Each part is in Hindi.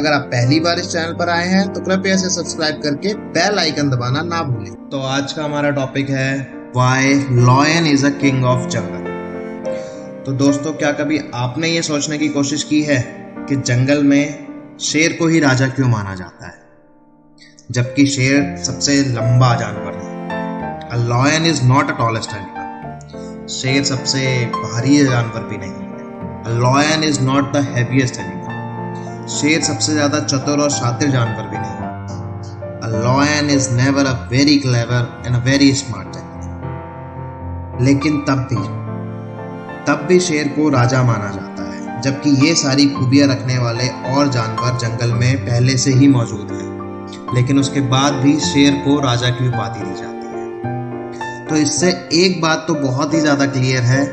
अगर आप पहली बार इस चैनल पर आए हैं तो कृपया इसे सब्सक्राइब करके बेल आइकन दबाना ना भूलें। तो आज का हमारा टॉपिक है why lion is a king of jungle. तो दोस्तों, क्या कभी आपने ये सोचने की कोशिश की है कि जंगल में शेर को ही राजा क्यों माना जाता है, जबकि शेर सबसे लंबा जानवर है। A lion is not the tallest animal. शेर सबसे भारी जानवर भी नहीं है। A lion is not the heaviest animal. शेर सबसे ज्यादा चतुर और शातिर जानवर भी नहीं है। A lion is never a very clever and a very smart animal. लेकिन तब भी शेर को राजा माना जाता है, जबकि ये सारी खूबियां रखने वाले और जानवर जंगल में पहले से ही मौजूद हैं। लेकिन उसके बाद भी शेर को राजा की उपाधि दी जाती है। तो इससे एक बात तो बहुत ही ज़्यादा क्लियर है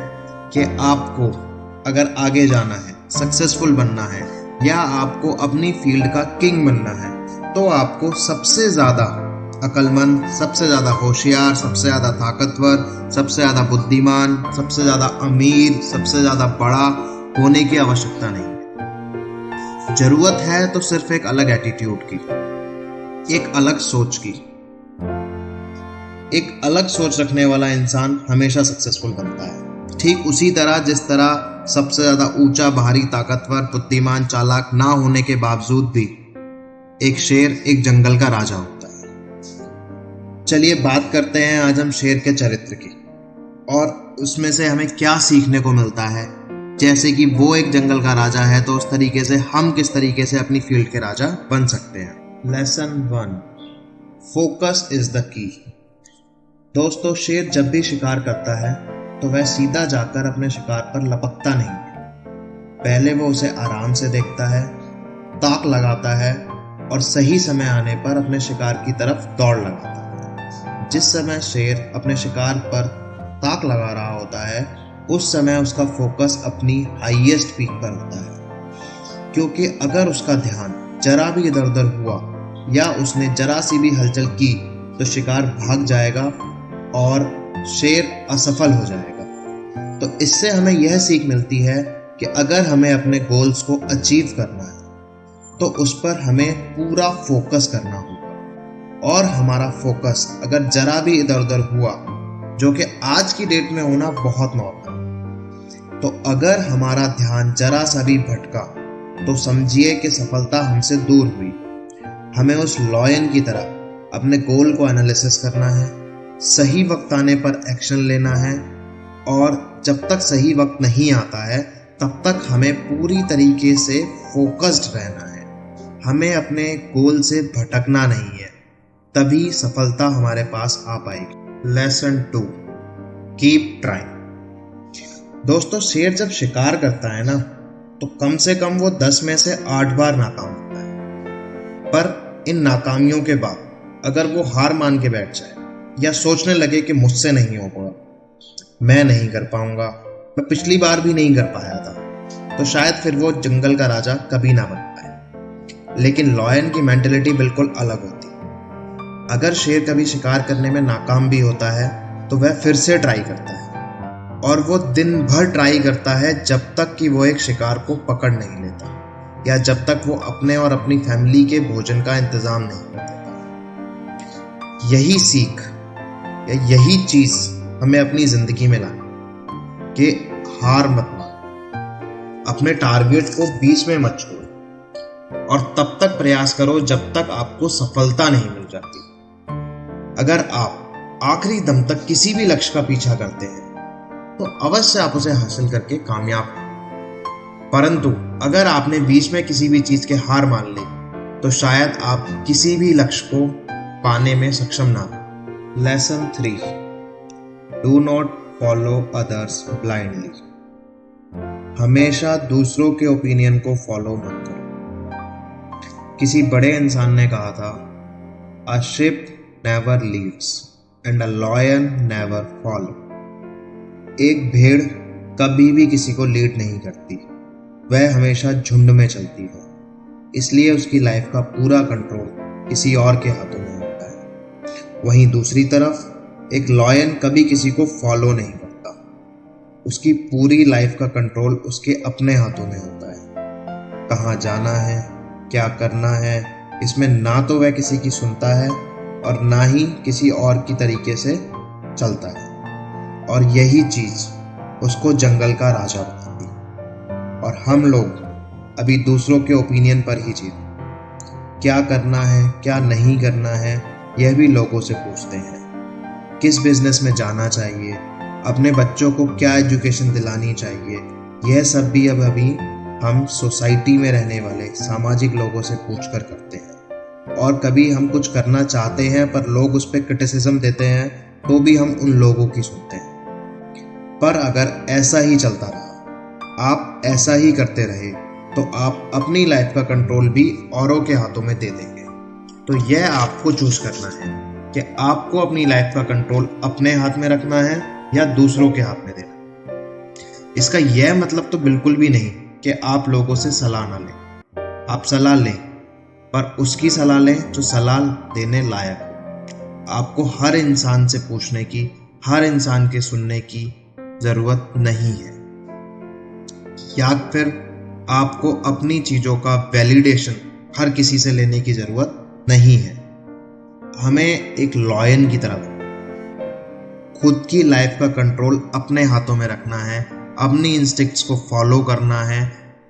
कि आपको अगर आगे जाना है, सक्सेसफुल बनना है या आपको अपनी फील्ड का किंग बनना है, तो आपको सबसे ज़्यादा अक्लमंद, सबसे ज़्यादा होशियार, सबसे ज़्यादा ताकतवर, सबसे ज़्यादा बुद्धिमान, सबसे ज़्यादा अमीर, सबसे ज़्यादा बड़ा होने की आवश्यकता नहीं है। ज़रूरत है तो सिर्फ एक अलग एटीट्यूड की, एक अलग सोच की। एक अलग सोच रखने वाला इंसान हमेशा सक्सेसफुल बनता है। ठीक उसी तरह जिस तरह सबसे ज्यादा ऊंचा, भारी, ताकतवर, बुद्धिमान, चालाक ना होने के बावजूद भी एक शेर एक जंगल का राजा होता है। चलिए बात करते हैं आज हम शेर के चरित्र की और उसमें से हमें क्या सीखने को मिलता है। जैसे कि वो एक जंगल का राजा है, तो उस तरीके से हम किस तरीके से अपनी फील्ड के राजा बन सकते हैं। Lesson 1, focus is the key. दोस्तों, शेर जब भी शिकार करता है तो वह सीधा जाकर अपने शिकार पर लपकता नहीं है। पहले वो उसे आराम से देखता है, ताक लगाता है और सही समय आने पर अपने शिकार की तरफ दौड़ लगाता है। जिस समय शेर अपने शिकार पर ताक लगा रहा होता है, उस समय उसका फोकस अपनी हाईएस्ट पीक पर होता है, क्योंकि अगर उसका ध्यान जरा भी इधर उधर हुआ या उसने जरा सी भी हलचल की तो शिकार भाग जाएगा और शेर असफल हो जाएगा। तो इससे हमें यह सीख मिलती है कि अगर हमें अपने गोल्स को अचीव करना है तो उस पर हमें पूरा फोकस करना होगा। और हमारा फोकस अगर जरा भी इधर उधर हुआ, जो कि आज की डेट में होना बहुत नॉर्मल है, तो अगर हमारा ध्यान जरा सा भी भटका तो समझिए कि सफलता हमसे दूर हुई। हमें उस लॉयन की तरह अपने गोल को एनालिसिस करना है, सही वक्त आने पर एक्शन लेना है और जब तक सही वक्त नहीं आता है तब तक हमें पूरी तरीके से फोकस्ड रहना है। हमें अपने गोल से भटकना नहीं है, तभी सफलता हमारे पास आ पाएगी। Lesson 2, keep trying. दोस्तों, शेर जब शिकार करता है ना, तो कम से कम वो 10 में से 8 बार नाकाम होता है। पर इन नाकामियों के बाद अगर वो हार मान के बैठ जाए या सोचने लगे कि मुझसे नहीं होगा, मैं नहीं कर पाऊंगा, मैं पिछली बार भी नहीं कर पाया था, तो शायद फिर वो जंगल का राजा कभी ना बन पाए। लेकिन लॉयन की मेंटेलिटी बिल्कुल अलग होती है। अगर शेर कभी शिकार करने में नाकाम भी होता है तो वह फिर से ट्राई करता है और वो दिन भर ट्राई करता है जब तक कि वो एक शिकार को पकड़ नहीं लेता या जब तक वो अपने और अपनी फैमिली के भोजन का इंतजाम नहीं कर देता। यही सीख या यही चीज हमें अपनी जिंदगी में लानी कि हार मत मानो, अपने टारगेट को बीच में मत छोड़ो और तब तक प्रयास करो जब तक आपको सफलता नहीं मिल जाती। अगर आप आखिरी दम तक किसी भी लक्ष्य का पीछा करते हैं तो अवश्य आप उसे हासिल करके कामयाब हो। परंतु अगर आपने बीच में किसी भी चीज के हार मान ली तो शायद आप किसी भी लक्ष्य को पाने में सक्षम ना हो। Lesson 3, do not follow others blindly. हमेशा दूसरों के ओपिनियन को फॉलो मत करो। किसी बड़े इंसान ने कहा था, a ship never leaves and a lion never follow. एक भेड़ कभी भी किसी को लीड नहीं करती, वह हमेशा झुंड में चलती है। इसलिए उसकी लाइफ का पूरा कंट्रोल किसी और के हाथों में होता है। वहीं दूसरी तरफ एक लॉयन कभी किसी को फॉलो नहीं करता, उसकी पूरी लाइफ का कंट्रोल उसके अपने हाथों में होता है। कहाँ जाना है, क्या करना है, इसमें ना तो वह किसी की सुनता है और ना ही किसी और की तरीके से चलता है। और यही चीज उसको जंगल का राजा बनाती है। और हम लोग अभी दूसरों के ओपिनियन पर ही जीते। क्या करना है, क्या नहीं करना है, यह भी लोगों से पूछते हैं। किस बिजनेस में जाना चाहिए, अपने बच्चों को क्या एजुकेशन दिलानी चाहिए, यह सब भी अब अभी हम सोसाइटी में रहने वाले सामाजिक लोगों से पूछकर करते हैं। और कभी हम कुछ करना चाहते हैं पर लोग उस पर क्रिटिसिज्म देते हैं तो भी हम उन लोगों की सुनते हैं। पर अगर ऐसा ही चलता रहा, आप ऐसा ही करते रहे, तो आप अपनी लाइफ का कंट्रोल भी औरों के हाथों में दे देंगे। तो यह आपको चूज करना है कि आपको अपनी लाइफ का कंट्रोल अपने हाथ में रखना है या दूसरों के हाथ में देना। इसका यह मतलब तो बिल्कुल भी नहीं कि आप लोगों से सलाह ना लें। आप सलाह लें, पर उसकी सलाह लें जो सलाह देने लायक हो। आपको हर इंसान से पूछने की, हर इंसान के सुनने की जरूरत नहीं है। या फिर आपको अपनी चीजों का वैलिडेशन हर किसी से लेने की जरूरत नहीं है। हमें एक लॉयन की तरह खुद की लाइफ का कंट्रोल अपने हाथों में रखना है, अपनी इंस्टिक्ट्स को फॉलो करना है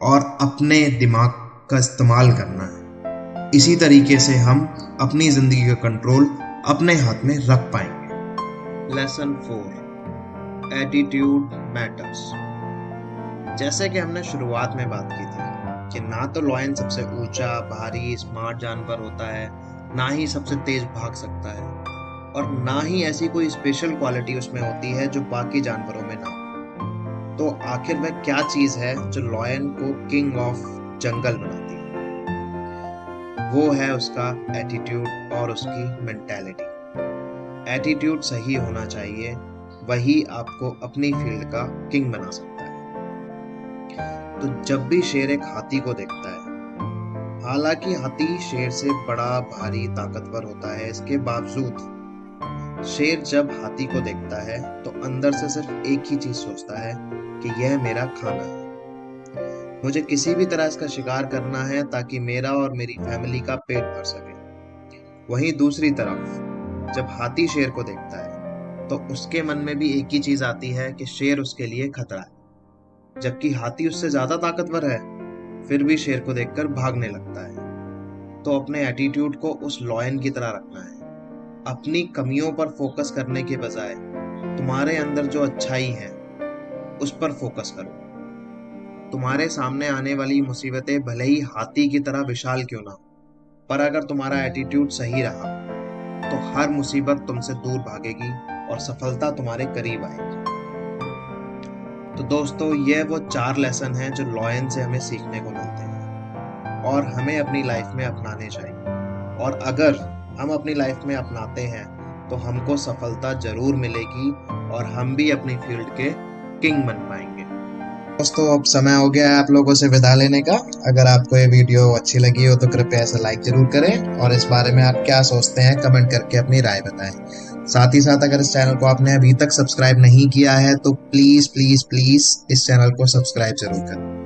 और अपने दिमाग का इस्तेमाल करना है। इसी तरीके से हम अपनी जिंदगी का कंट्रोल अपने हाथ में रख पाएंगे। Lesson 4, attitude matters. जैसे कि हमने शुरुआत में बात की थी कि ना तो लॉयन सबसे ऊंचा, भारी, स्मार्ट जानवर होता है, ना ही सबसे तेज भाग सकता है, और ना ही ऐसी कोई स्पेशल क्वालिटी उसमें होती है जो बाकी जानवरों में ना हो। तो आखिर वह क्या चीज है जो लॉयन को किंग ऑफ जंगल बनाती है? वो है उसका एटीट्यूड और उसकी मेंटालिटी। एटीट्यूड सही होना चाहिए, वही आपको अपनी फील्ड का किंग बना सकता है। तो जब भी शेर एक हाथी को देखता है, हालांकि हाथी शेर से बड़ा, भारी, ताकतवर होता है, इसके बावजूद शेर जब हाथी को देखता है तो अंदर से सिर्फ एक ही चीज सोचता है कि यह मेरा खाना है, मुझे किसी भी तरह इसका शिकार करना है ताकि मेरा और मेरी फैमिली का पेट भर सके। वहीं दूसरी तरफ जब हाथी शेर को देखता है तो उसके मन में भी एक ही चीज आती है कि शेर उसके लिए खतरा है। जबकि हाथी उससे ज्यादा ताकतवर है, फिर भी शेर को देखकर भागने लगता है। तो अपने एटीट्यूड को उस लॉयन की तरह रखना है। अपनी कमियों पर फोकस करने के बजाय तुम्हारे अंदर जो अच्छाई है उस पर फोकस करो। तुम्हारे सामने आने वाली मुसीबतें भले ही हाथी की तरह विशाल क्यों ना हो, पर अगर तुम्हारा एटीट्यूड सही रहा तो हर मुसीबत तुमसे दूर भागेगी और सफलता तुम्हारे करीब आएगी। तो दोस्तों, ये वो 4 लेसन हैं जो लॉयन से हमें सीखने को मिलते हैं और हमें अपनी लाइफ में अपनाने चाहिए। और अगर हम अपनी लाइफ में अपनाते हैं तो हमको सफलता जरूर मिलेगी और हम भी अपनी फील्ड के किंग बन पाएंगे। दोस्तों, अब समय हो गया है आप लोगों से विदा लेने का। अगर आपको ये वीडियो अच्छी लगी हो तो कृपया इसे लाइक जरूर करें और इस बारे में आप क्या सोचते हैं कमेंट करके अपनी राय बताएं। साथ ही साथ अगर इस चैनल को आपने अभी तक सब्सक्राइब नहीं किया है तो प्लीज प्लीज प्लीज इस चैनल को सब्सक्राइब जरूर करें।